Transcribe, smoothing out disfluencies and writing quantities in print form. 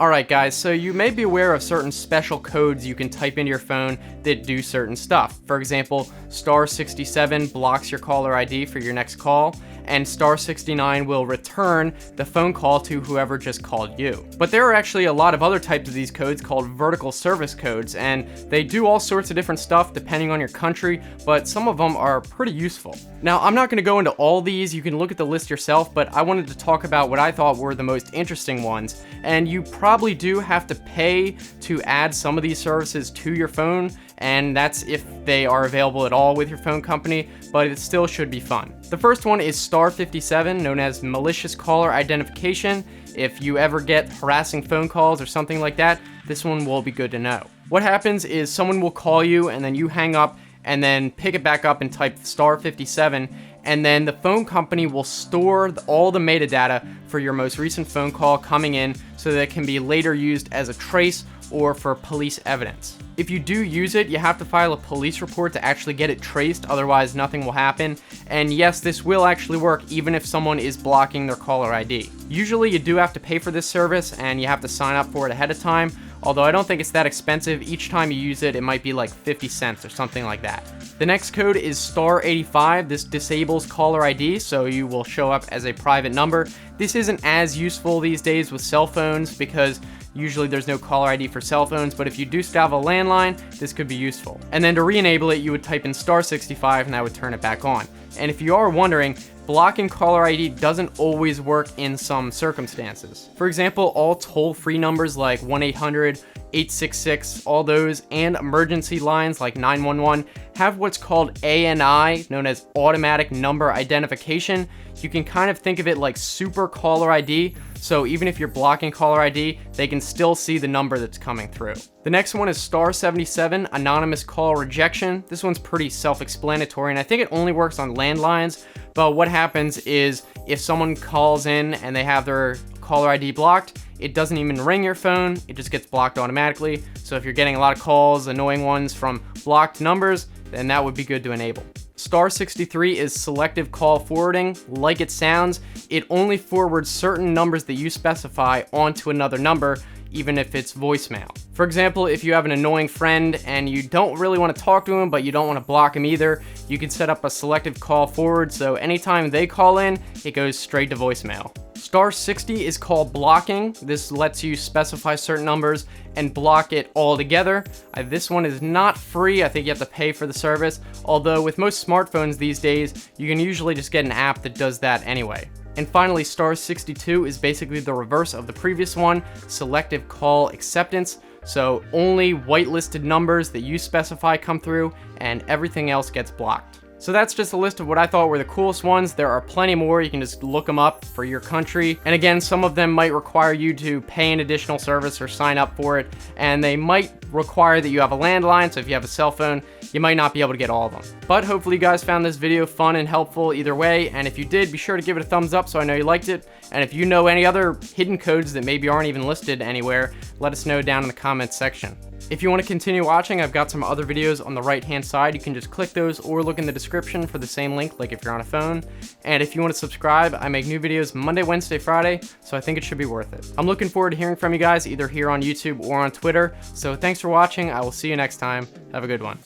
Alright guys, so you may be aware of certain special codes you can type into your phone that do certain stuff. For example, *67 blocks your caller ID for your next call, and *69 will return the phone call to whoever just called you. But there are actually a lot of other types of these codes called vertical service codes, and they do all sorts of different stuff depending on your country, but some of them are pretty useful. Now, I'm not going to go into all these, you can look at the list yourself, but I wanted to talk about what I thought were the most interesting ones, and you probably do have to pay to add some of these services to your phone, and that's if they are available at all with your phone company, but it still should be fun. The first one is *57, known as Malicious Caller Identification. If you ever get harassing phone calls or something like that, this one will be good to know. What happens is someone will call you and then you hang up and then pick it back up and type *57, and then the phone company will store all the metadata for your most recent phone call coming in so that it can be later used as a trace or for police evidence. If you do use it, you have to file a police report to actually get it traced, otherwise nothing will happen. And yes, this will actually work even if someone is blocking their caller ID. Usually you do have to pay for this service and you have to sign up for it ahead of time, although I don't think it's that expensive. Each time you use it, it might be like 50 cents or something like that. The next code is *85. This disables caller ID, so you will show up as a private number. This isn't as useful these days with cell phones because usually there's no caller ID for cell phones, but if you do still have a landline, this could be useful. And then to re-enable it, you would type in *65 and that would turn it back on. And if you are wondering, blocking caller ID doesn't always work in some circumstances. For example, all toll-free numbers like 1-800-866, all those, and emergency lines like 911 have what's called ANI, known as Automatic Number Identification. You can kind of think of it like super caller ID, so even if you're blocking caller ID, they can still see the number that's coming through. The next one is *77, Anonymous Call Rejection. This one's pretty self-explanatory, and I think it only works on landlines, but what happens is if someone calls in and they have their caller ID blocked, it doesn't even ring your phone, it just gets blocked automatically. So if you're getting a lot of calls, annoying ones from blocked numbers, then that would be good to enable. *63 is Selective Call Forwarding. Like it sounds, it only forwards certain numbers that you specify onto another number, even if it's voicemail. For example, if you have an annoying friend and you don't really want to talk to him, but you don't want to block him either, you can set up a selective call forward, so anytime they call in, it goes straight to voicemail. *60 is called blocking. This lets you specify certain numbers and block it all together. This one is not free. I think you have to pay for the service, although with most smartphones these days, you can usually just get an app that does that anyway. And finally, *62 is basically the reverse of the previous one, Selective Call Acceptance. So only whitelisted numbers that you specify come through and everything else gets blocked. So that's just a list of what I thought were the coolest ones. There are plenty more. You can just look them up for your country. And again, some of them might require you to pay an additional service or sign up for it. And they might require that you have a landline. So if you have a cell phone, you might not be able to get all of them. But hopefully you guys found this video fun and helpful either way. And if you did, be sure to give it a thumbs up so I know you liked it. And if you know any other hidden codes that maybe aren't even listed anywhere, let us know down in the comments section. If you want to continue watching, I've got some other videos on the right-hand side. You can just click those or look in the description for the same link, like if you're on a phone. And if you want to subscribe, I make new videos Monday, Wednesday, Friday, so I think it should be worth it. I'm looking forward to hearing from you guys, either here on YouTube or on Twitter. So thanks for watching. I will see you next time. Have a good one.